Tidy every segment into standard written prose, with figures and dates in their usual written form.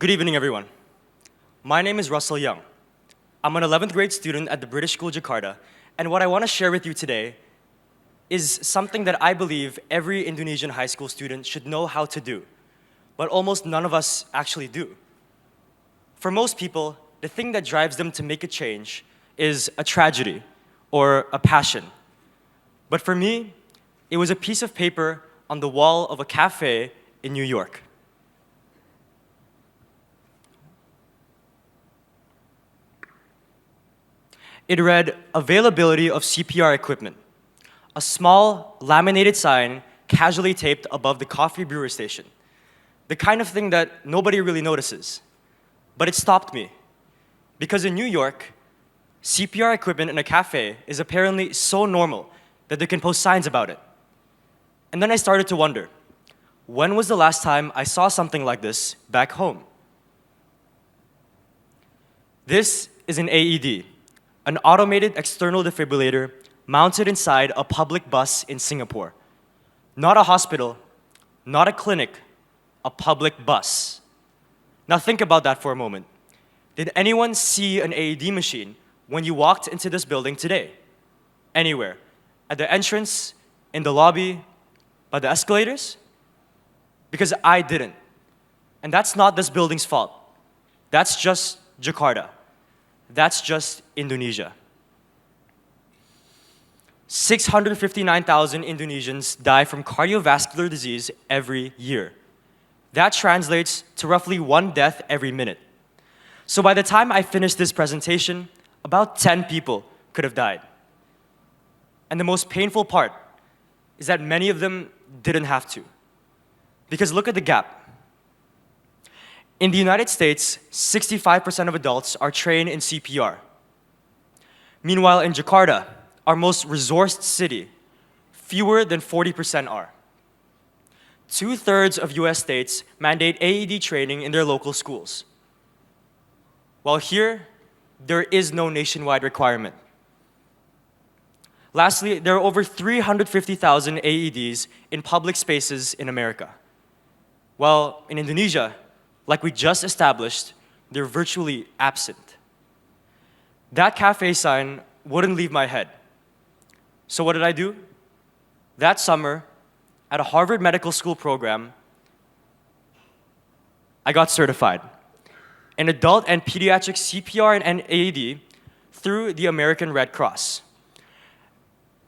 Good evening, everyone. My name is Russell Young. I'm an 11th grade student at the British School Jakarta, and what I want to share with you today is something that I believe every Indonesian high school student should know how to do, but almost none of us actually do. For most people, the thing that drives them to make a change is a tragedy or a passion. But for me, it was a piece of paper on the wall of a cafe in New York. It read, "Availability of CPR equipment." A small, laminated sign casually taped above the coffee brewer station. The kind of thing that nobody really notices. But it stopped me. Because in New York, CPR equipment in a cafe is apparently so normal that they can post signs about it. And then I started to wonder, when was the last time I saw something like this back home? This is an AED, an automated external defibrillator mounted inside a public bus in Singapore. Not a hospital, not a clinic, a public bus. Now think about that for a moment. Did anyone see an AED machine when you walked into this building today? Anywhere? At the entrance, in the lobby, by the escalators? Because I didn't. And that's not this building's fault. That's just Jakarta. That's just Indonesia. 659,000 Indonesians die from cardiovascular disease every year. That translates to roughly 1 death every minute. So by the time I finished this presentation, about 10 people could have died. And the most painful part is that many of them didn't have to. Because look at the gap. In the United States, 65% of adults are trained in CPR. Meanwhile, in Jakarta, our most resourced city, fewer than 40% are. 2/3 of US states mandate AED training in their local schools. While here, there is no nationwide requirement. Lastly, there are over 350,000 AEDs in public spaces in America. While in Indonesia, like we just established, they're virtually absent. That cafe sign wouldn't leave my head. So what did I do? That summer, at a Harvard Medical School program, I got certified in adult and pediatric CPR and AED through the American Red Cross.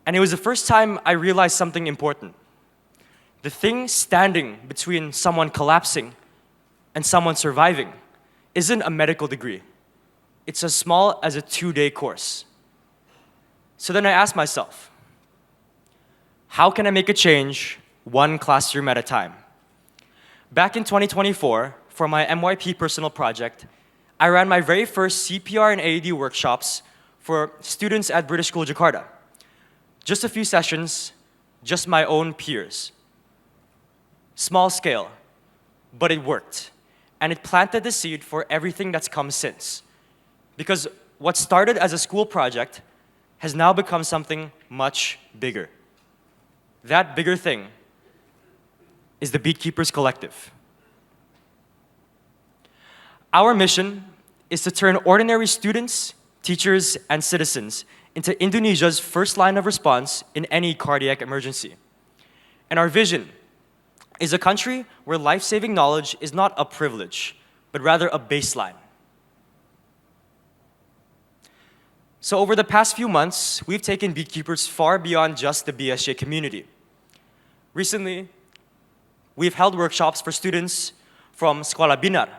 And it was the first time I realized something important. The thing standing between someone collapsing and someone surviving isn't a medical degree. It's as small as a 2-day course. So then I asked myself, how can I make a change one classroom at a time? Back in 2024, for my MYP personal project, I ran my very first CPR and AED workshops for students at British School Jakarta. Just a few sessions, just my own peers. Small scale, but it worked. And it planted the seed for everything that's come since. Because what started as a school project has now become something much bigger. That bigger thing is the Beatkeepers Collective. Our mission is to turn ordinary students, teachers, and citizens into Indonesia's first line of response in any cardiac emergency. And our vision is a country where life-saving knowledge is not a privilege, but rather a baseline. So over the past few months, we've taken Beatkeepers far beyond just the BSJ community. Recently, we've held workshops for students from Sekolah Binar,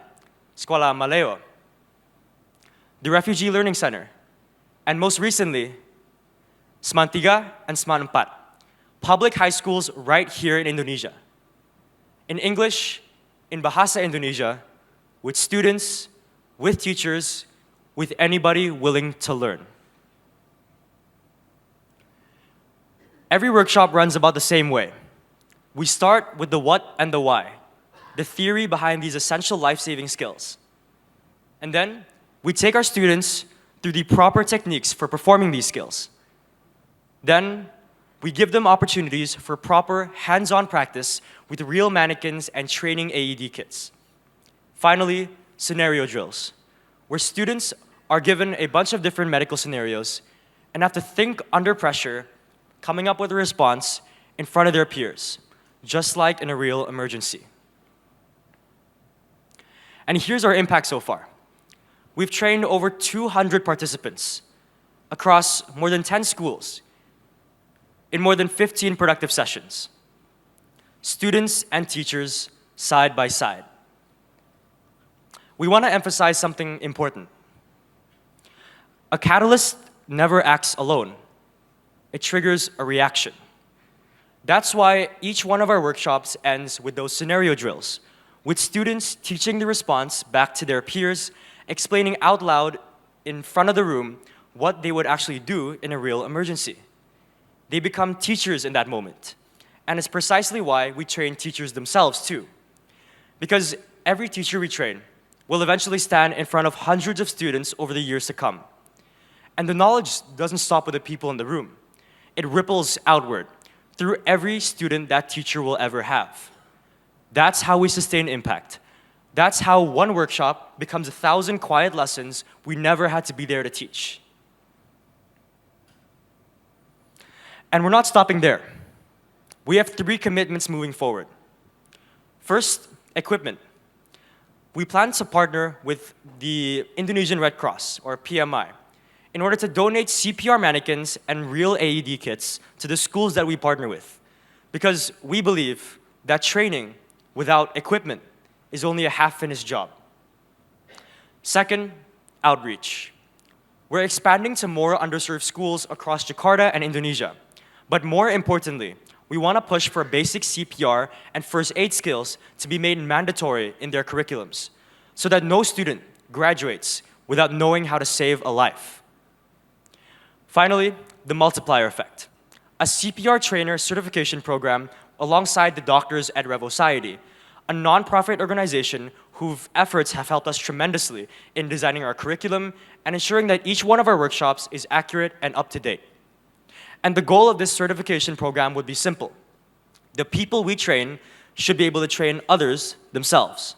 Sekolah Maleo, the Refugee Learning Center, and most recently, Seman 3 and Seman 4, public high schools right here in Indonesia. In English, in Bahasa Indonesia, with students, with teachers, with anybody willing to learn. Every workshop runs about the same way. We start with the what and the why, the theory behind these essential life-saving skills. And then, we take our students through the proper techniques for performing these skills. Then, we give them opportunities for proper hands-on practice with real mannequins and training AED kits. Finally, scenario drills, where students are given a bunch of different medical scenarios and have to think under pressure, coming up with a response in front of their peers, just like in a real emergency. And here's our impact so far. We've trained over 200 participants across more than 10 schools in more than 15 productive sessions. Students and teachers side by side. We want to emphasize something important. A catalyst never acts alone. It triggers a reaction. That's why each one of our workshops ends with those scenario drills, with students teaching the response back to their peers, explaining out loud in front of the room what they would actually do in a real emergency. They become teachers in that moment. And it's precisely why we train teachers themselves too. Because every teacher we train will eventually stand in front of hundreds of students over the years to come. And the knowledge doesn't stop with the people in the room. It ripples outward through every student that teacher will ever have. That's how we sustain impact. That's how one workshop becomes 1,000 quiet lessons we never had to be there to teach. And we're not stopping there. We have 3 commitments moving forward. First, equipment. We plan to partner with the Indonesian Red Cross, or PMI, in order to donate CPR mannequins and real AED kits to the schools that we partner with. Because we believe that training without equipment is only a half-finished job. Second, outreach. We're expanding to more underserved schools across Jakarta and Indonesia. But more importantly, we want to push for basic CPR and first aid skills to be made mandatory in their curriculums, so that no student graduates without knowing how to save a life. Finally, the multiplier effect. A CPR trainer certification program alongside the doctors at Revosciety, a nonprofit organization whose efforts have helped us tremendously in designing our curriculum and ensuring that each one of our workshops is accurate and up to date. And the goal of this certification program would be simple. The people we train should be able to train others themselves.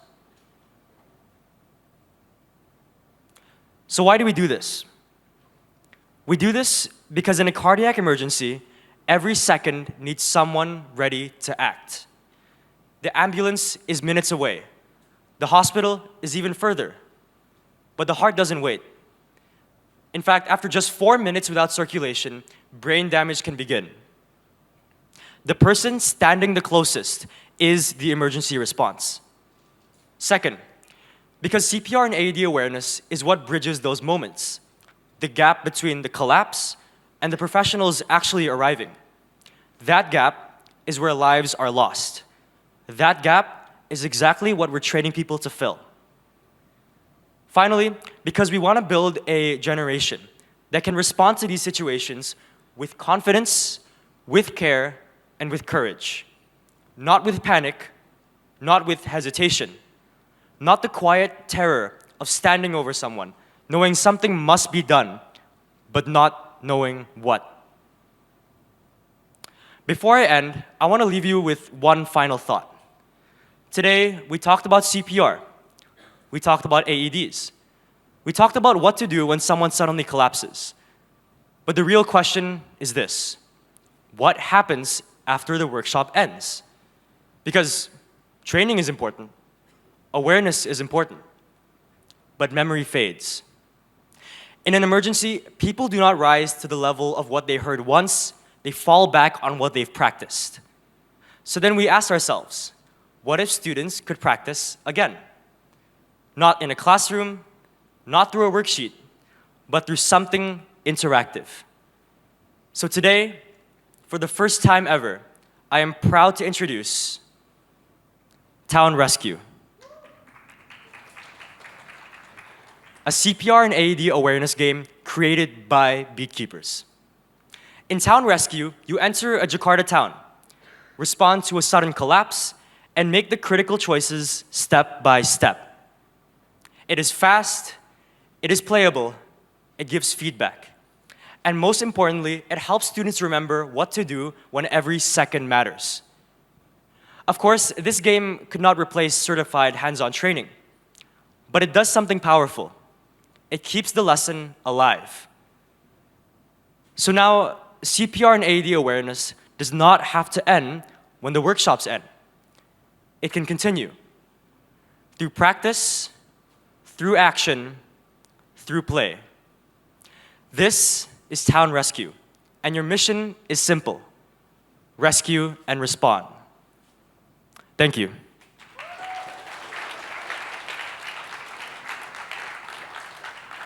So why do we do this? We do this because in a cardiac emergency, every second needs someone ready to act. The ambulance is minutes away. The hospital is even further. But the heart doesn't wait. In fact, after just 4 minutes without circulation, brain damage can begin. The person standing the closest is the emergency response. Second, because CPR and AED awareness is what bridges those moments, the gap between the collapse and the professionals actually arriving. That gap is where lives are lost. That gap is exactly what we're training people to fill. Finally, because we want to build a generation that can respond to these situations with confidence, with care, and with courage. Not with panic, not with hesitation, not the quiet terror of standing over someone, knowing something must be done, but not knowing what. Before I end, I want to leave you with one final thought. Today, we talked about CPR. We talked about AEDs. We talked about what to do when someone suddenly collapses. But the real question is this: what happens after the workshop ends? Because training is important, awareness is important, but memory fades. In an emergency, people do not rise to the level of what they heard once, they fall back on what they've practiced. So then we ask ourselves, what if students could practice again? Not in a classroom, not through a worksheet, but through something interactive. So today, for the first time ever, I am proud to introduce Town Rescue, a CPR and AED awareness game created by beekeepers. In Town Rescue, you enter a Jakarta town, respond to a sudden collapse, and make the critical choices step by step. It is fast, it is playable, it gives feedback. And most importantly, it helps students remember what to do when every second matters. Of course, this game could not replace certified hands-on training. but it does something powerful. It keeps the lesson alive. So now, CPR and AED awareness does not have to end when the workshops end. It can continue through practice, through action, through play. This is Town Rescue, and your mission is simple: rescue and respond. Thank you.